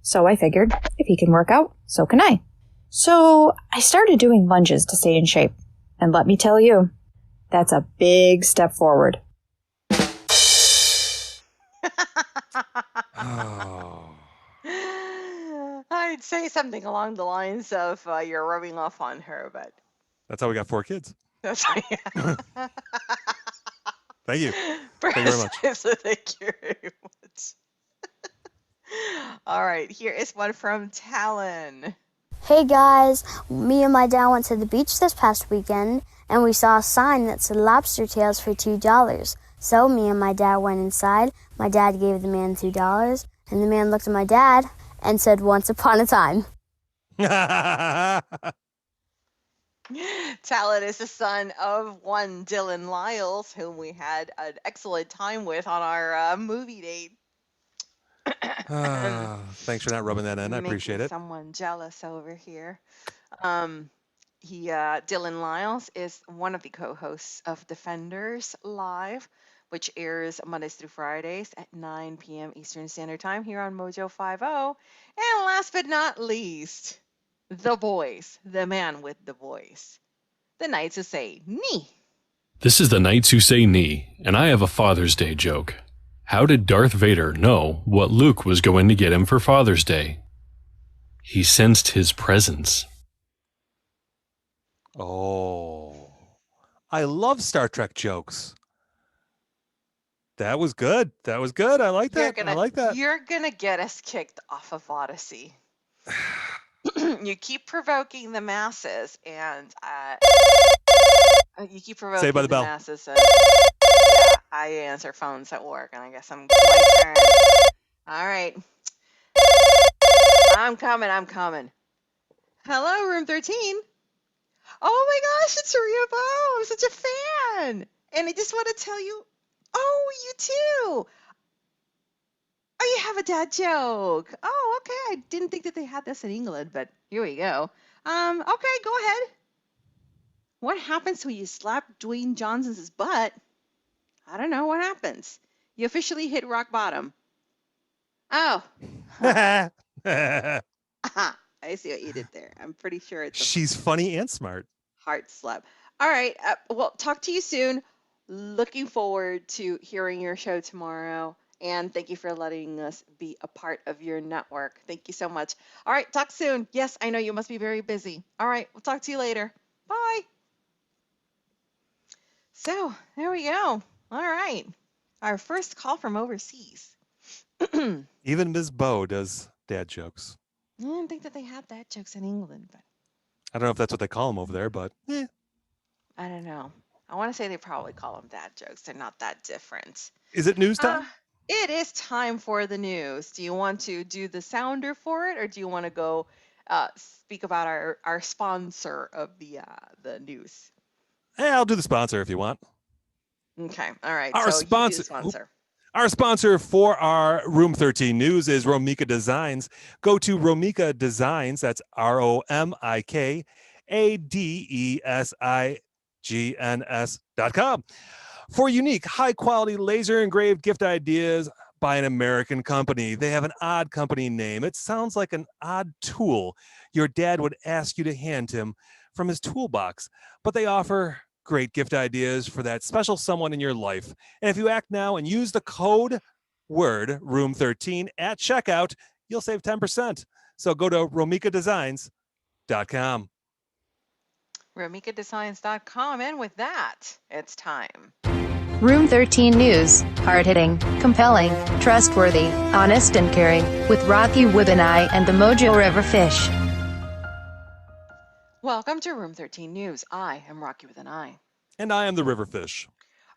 So I figured, if he can work out, so can I. So I started doing lunges to stay in shape. And let me tell you, that's a big step forward. I'd say something along the lines of you're rubbing off on her, but That's how we got 4 kids. That's right. Thank you. Thank you very much. Thank you very much. All right, here is one from Talon. Hey guys, me and my dad went to the beach this past weekend and we saw a sign that said lobster tails for $2. So me and my dad went inside. My dad gave the man $2 and the man looked at my dad and said, "Once upon a time." Talon is the son of one Dylan Lyles, whom we had an excellent time with on our movie date. Thanks for not rubbing that in. I appreciate it. Someone jealous over here. Dylan Lyles is one of the co-hosts of Defenders Live, which airs Mondays through Fridays at 9 p.m. Eastern Standard Time here on Mojo 50. And last but not least, the voice, the man with the voice, the Knights Who Say Knee. This is the Knights Who Say Knee, and I have a Father's Day joke. How did Darth Vader know what Luke was going to get him for Father's Day? He sensed his presence. Oh, I love Star Trek jokes. That was good. That was good. I like that. I like that. You're going to get us kicked off of Odyssey. You keep provoking the masses, and you keep provoking Saved by the Bell. masses. Yeah, I answer phones at work, and I guess my turn. All right. I'm coming. Hello, Room 13. Oh my gosh, it's Maria Bo. I'm such a fan. And I just want to tell you, oh, you too. Oh, you have a dad joke. Oh, okay. I didn't think that they had this in England, but here we go. Okay, go ahead. What happens when you slap Dwayne Johnson's butt? I don't know what happens. You officially hit rock bottom. Oh. I see what you did there. I'm pretty sure it's She's funny and smart. heart slap. All right. Well, talk to you soon. Looking forward to hearing your show tomorrow. And thank you for letting us be a part of your network. Thank you so much. All right. Talk soon. Yes, I know you must be very busy. All right. We'll talk to you later. Bye. So there we go. All right. Our first call from overseas. Even Ms. Bo does dad jokes. I didn't think that they had dad jokes in England, but I don't know if that's what they call them over there, but I don't know. I want to say they probably call them dad jokes. They're not that different. Is it news time? It is time for the news. Do you want to do the sounder for it, or do you want to go speak about our sponsor of the news? Hey, I'll do the sponsor if you want. Okay. All right. Our so sponsor. You do the sponsor. Our sponsor for our Room 13 news is Romika Designs. Go to Romika Designs, that's ROMIKADESIGNS.com for unique, high-quality laser engraved gift ideas by an American company. They have an odd company name. It sounds like an odd tool your dad would ask you to hand him from his toolbox, but they offer great gift ideas for that special someone in your life. And if you act now and use the code word room13 at checkout, you'll save 10%. So go to romikadesigns.com. RomikaDesigns.com. And with that, it's time. Room 13 News, hard-hitting, compelling, trustworthy, honest and caring, with Rocky with an I and the Mojo River Fish. Welcome to Room 13 News. I am Rocky with an I. And I am the Riverfish.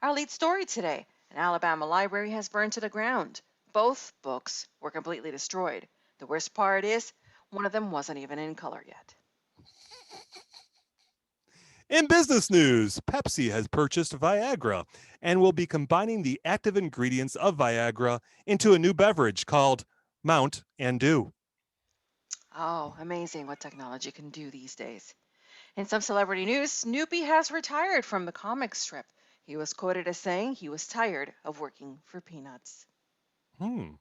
Our lead story today, an Alabama library has burned to the ground. Both books were completely destroyed. The worst part is, one of them wasn't even in color yet. In business news, Pepsi has purchased Viagra and will be combining the active ingredients of Viagra into a new beverage called Mount and Do. Oh, amazing what technology can do these days. In some celebrity news, Snoopy has retired from the comic strip. He was quoted as saying he was tired of working for peanuts. And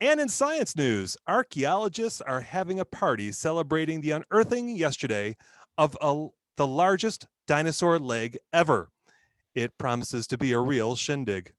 in science news, archaeologists are having a party celebrating the unearthing yesterday of the largest dinosaur leg ever. It promises to be a real shindig.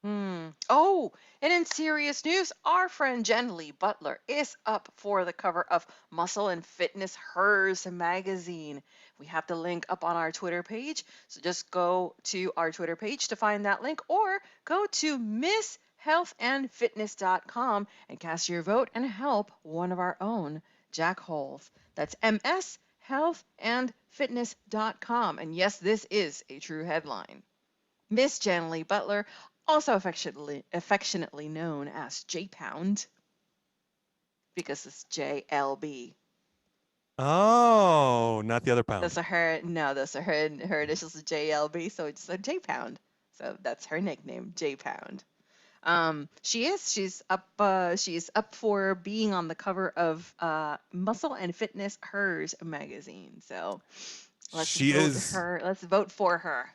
Oh, and in serious news, our friend Jen Lee Butler is up for the cover of Muscle and Fitness Hers magazine. We have the link up on our Twitter page, so just go to our Twitter page to find that link, or go to misshealthandfitness.com and cast your vote and help one of our own, Jack Holes. That's mshealthandfitness.com. And yes, this is a true headline. Miss Jen Lee Butler, also affectionately known as J Pound, because it's JLB. Oh, not the other pound. Those are her initials are JLB, so it's a J Pound. So that's her nickname, J Pound. She's up for being on the cover of Muscle and Fitness Hers magazine. So let's vote for her.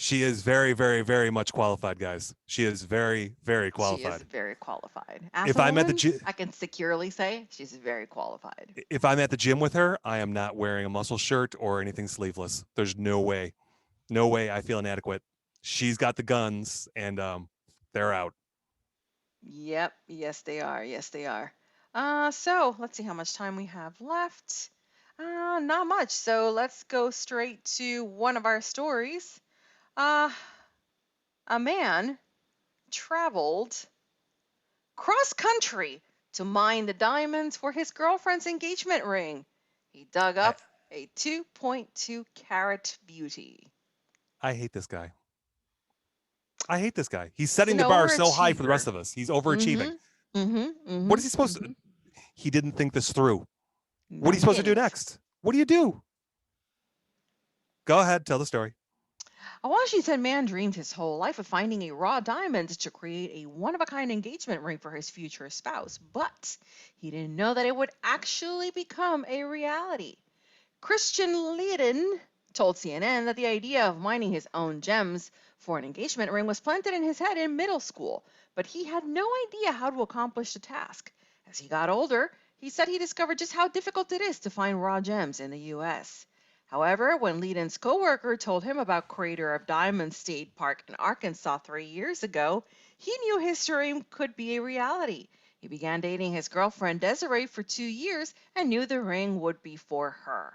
She is very, very, very much qualified, guys. She is very, very qualified. She is very qualified. If I'm at the gym, I can securely say she's very qualified. If I'm at the gym with her, I am not wearing a muscle shirt or anything sleeveless. There's no way. No way I feel inadequate. She's got the guns, and they're out. Yep. Yes, they are. Yes, they are. So let's see how much time we have left. Not much. So let's go straight to one of our stories. A man traveled cross country to mine the diamonds for his girlfriend's engagement ring. He dug up a 2.2 carat beauty. I hate this guy. He's setting the bar so high for the rest of us. He's overachieving. What is he supposed to? He didn't think this through. What are you supposed to do next? What do you do? Go ahead, tell the story. A Washington man dreamed his whole life of finding a raw diamond to create a one-of-a-kind engagement ring for his future spouse, but he didn't know that it would actually become a reality. Christian Leiden told CNN that the idea of mining his own gems for an engagement ring was planted in his head in middle school, but he had no idea how to accomplish the task. As he got older, he said he discovered just how difficult it is to find raw gems in the U.S. However, when Leiden's coworker told him about Crater of Diamonds State Park in Arkansas 3 years ago, he knew his dream could be a reality. He began dating his girlfriend Desiree for 2 years and knew the ring would be for her.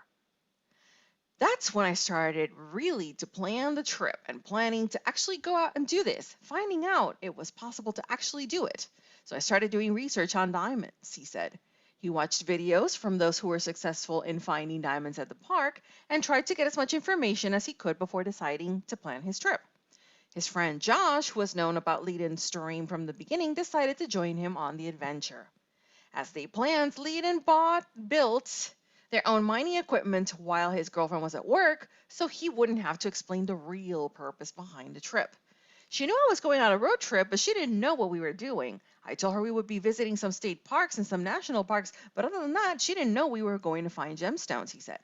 That's when I started really to plan the trip and planning to actually go out and do this, finding out it was possible to actually do it. So I started doing research on diamonds, he said. He watched videos from those who were successful in finding diamonds at the park and tried to get as much information as he could before deciding to plan his trip. His friend Josh, who has known about Leiden's dream from the beginning, decided to join him on the adventure. As they planned, Leiden built their own mining equipment while his girlfriend was at work, so he wouldn't have to explain the real purpose behind the trip. She knew I was going on a road trip, but she didn't know what we were doing. I told her we would be visiting some state parks and some national parks, but other than that, she didn't know we were going to find gemstones, he said.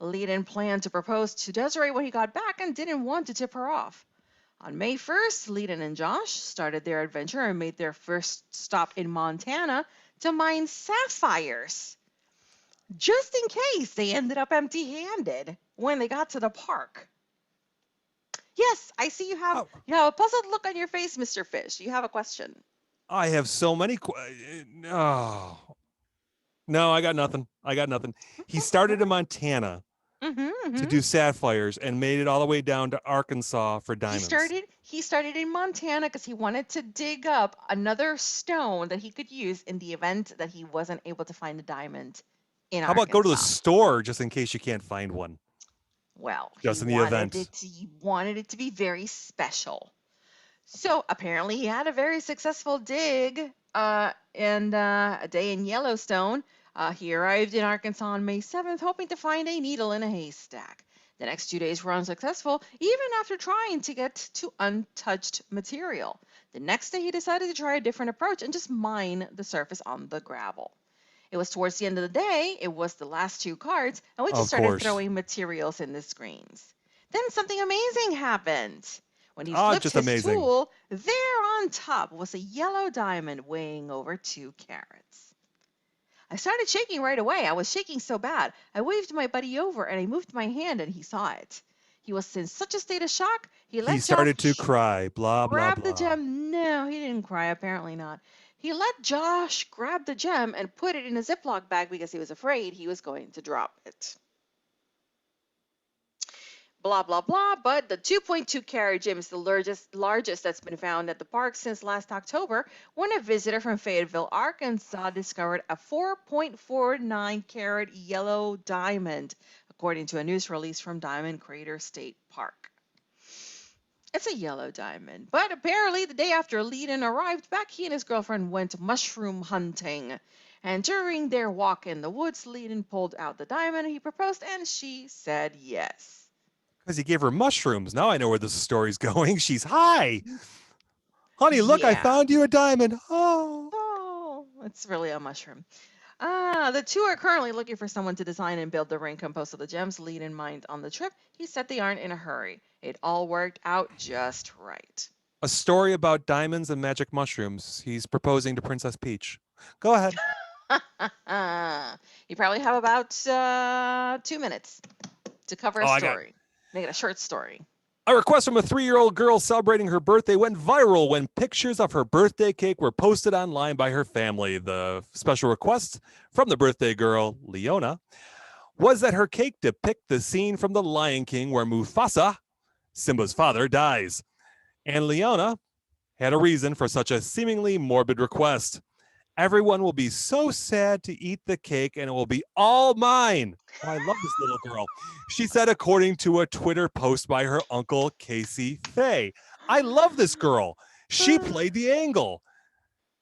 Leiden planned to propose to Desiree when he got back and didn't want to tip her off. On May 1st, Leiden and Josh started their adventure and made their first stop in Montana to mine sapphires. Just in case they ended up empty-handed when they got to the park. Yes, I see you have a puzzled look on your face, Mr. Fish. You have a question. I have so many. No, I got nothing. He started in Montana to do sapphires and made it all the way down to Arkansas for diamonds. He started in Montana because he wanted to dig up another stone that he could use in the event that he wasn't able to find a diamond in Arkansas. How about go to the store just in case you can't find one? Well, just in the event. He wanted it to be very special. So apparently he had a very successful dig and a day in Yellowstone. He arrived in Arkansas on May 7th, hoping to find a needle in a haystack. The next 2 days were unsuccessful, even after trying to get to untouched material. The next day he decided to try a different approach and just mine the surface on the gravel. It was towards the end of the day, it was the last 2 cards, and we just started throwing materials in the screens. Then something amazing happened. When he flipped his tool, there on top was a yellow diamond weighing over 2 carats. I started shaking right away. I was shaking so bad. I waved my buddy over and I moved my hand and he saw it. He was in such a state of shock, he He let started to Josh cry. Blah blah grab the blah. gem. No, he didn't cry, apparently not. He let Josh grab the gem and put it in a Ziploc bag because he was afraid he was going to drop it. Blah, blah, blah. But the 2.2 carat gem is the largest that's been found at the park since last October, when a visitor from Fayetteville, Arkansas, discovered a 4.49 carat yellow diamond, according to a news release from Diamond Crater State Park. It's a yellow diamond, but apparently the day after Leiden arrived back, he and his girlfriend went mushroom hunting. And during their walk in the woods, Leiden pulled out the diamond, he proposed, and she said yes. Because he gave her mushrooms. Now I know where this story's going. She's high. Honey, look, I Yeah. found you a diamond. Oh. Oh, it's really a mushroom. The two are currently looking for someone to design and build the ring composed of the gems lead in mind on the trip. He said they aren't in a hurry. It all worked out just right. A story about diamonds and magic mushrooms. He's proposing to Princess Peach. Go ahead. You probably have about 2 minutes to cover a Oh, I got- story. Make it a short story. A request from a 3-year-old girl celebrating her birthday went viral when pictures of her birthday cake were posted online by her family. The special request from the birthday girl, Leona, was that her cake depict the scene from The Lion King where Mufasa, Simba's father, dies. And Leona had a reason for such a seemingly morbid request. Everyone will be so sad to eat the cake and it will be all mine. Oh, I love this little girl. She said, according to a Twitter post by her uncle, Casey Faye. I love this girl. She played the angle.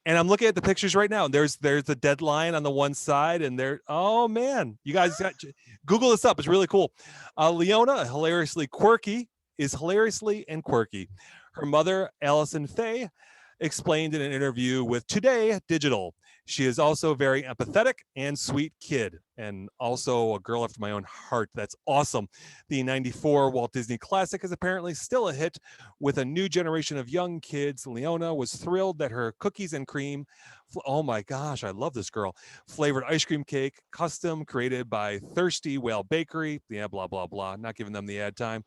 And I'm looking at the pictures right now. And there's the deadline on the one side. And there, oh man, you guys got Google this up. It's really cool. Leona, hilariously and quirky. Her mother, Allison Faye, explained in an interview with Today Digital. She is also a very empathetic and sweet kid, and also a girl after my own heart. That's awesome. The 94 Walt Disney Classic is apparently still a hit with a new generation of young kids. Leona was thrilled that her cookies and cream, oh my gosh, I love this girl, flavored ice cream cake, custom created by Thirsty Whale Bakery, yeah, blah, blah, blah, not giving them the ad time,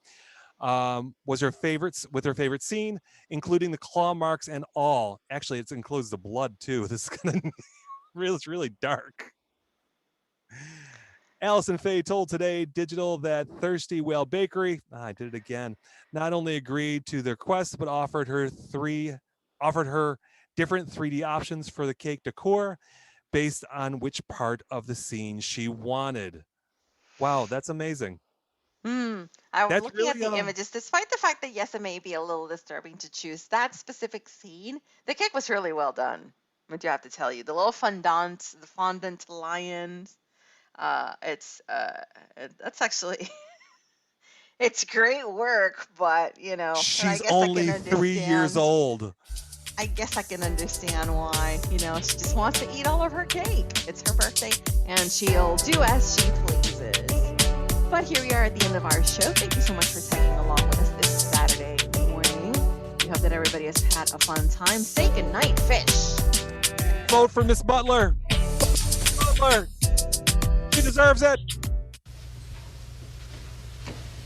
was her favorite scene, including the claw marks and all. Actually, it includes the blood too. This is gonna it's really dark. Allison Faye told Today Digital that Thirsty Whale Bakery, I did it again, not only agreed to the request, but offered her different 3D options for the cake decor based on which part of the scene she wanted. Wow, that's amazing. I was That's looking at really, the images, despite the fact that yes, it may be a little disturbing to choose that specific scene. The cake was really well done. I do have to tell you, the little fondant lions. It's that's actually it's great work, but you know, I She's guess I only can 3 years understand. old. I guess I can understand why. You know, she just wants to eat all of her cake. It's her birthday, and she'll do as she pleases. But here we are at the end of our show. Thank you so much for tagging along with us this Saturday morning. We hope that everybody has had a fun time. Say goodnight, Fish. Vote for Miss Butler. Butler. She deserves it.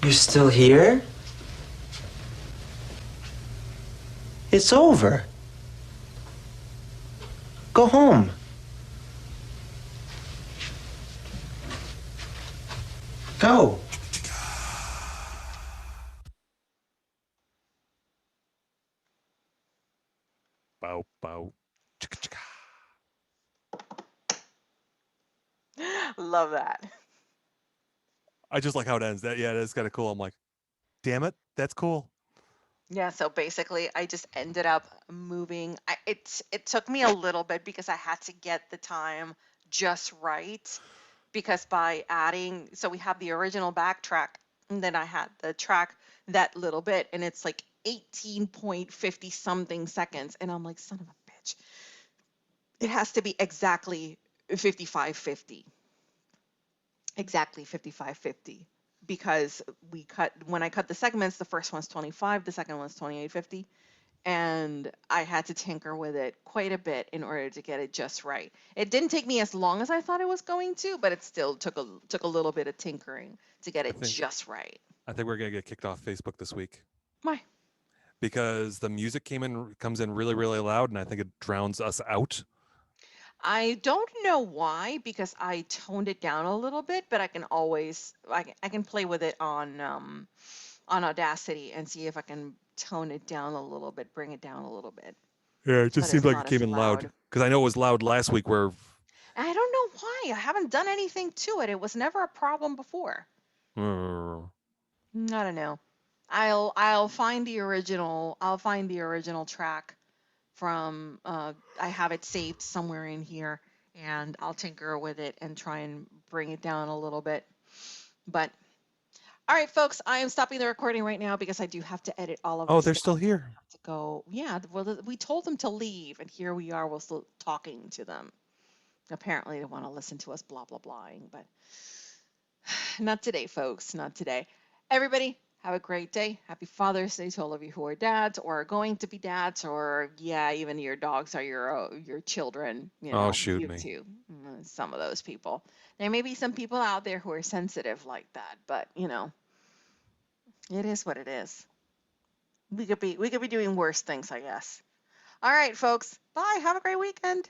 You're still here? It's over. Go home. Go. Bow, bow. Love that. I just like how it ends. That's kind of cool. I'm like, damn it, that's cool. Yeah, so basically I just ended up moving. It took me a little bit because I had to get the time just right, because by adding, so we have the original backtrack and then I had the track that little bit and it's like 18.50 something seconds and I'm like, son of a bitch. It has to be exactly 55:50. Exactly 55:50. Because when I cut the segments, the first one's 25, the second one's 28:50, and I had to tinker with it quite a bit in order to get it just right. It didn't take me as long as I thought it was going to, but it still took a little bit of tinkering to get it just right. I think we're gonna get kicked off Facebook this week. Why? Because the music comes in really, really loud, and I think it drowns us out. I don't know why, because I toned it down a little bit, but I can always I can play with it on Audacity and see if I can tone it down a little bit, bring it down a little bit. Yeah, it just But seems it's like not it came as in loud. loud. Because I know it was loud last week where I don't know why. I haven't done anything to it. It was never a problem before. uh, I don't know. I'll find the original. I'll find the original track from. I have it saved somewhere in here, and I'll tinker with it and try and bring it down a little bit. But all right, folks, I am stopping the recording right now because I do have to edit all of oh, this they're stuff. still here. I have to go. Yeah, well, we told them to leave, and here we are. We're still talking to them. Apparently, they want to listen to us blah blah blahing, but not today, folks. Not today. Everybody, have a great day. Happy Father's Day to all of you who are dads or are going to be dads, or yeah, even your dogs are your children. You know, Oh, shoot you me. too. Some of those people. There may be some people out there who are sensitive like that, but you know, it is what it is. We could be doing worse things, I guess. All right, folks. Bye. Have a great weekend.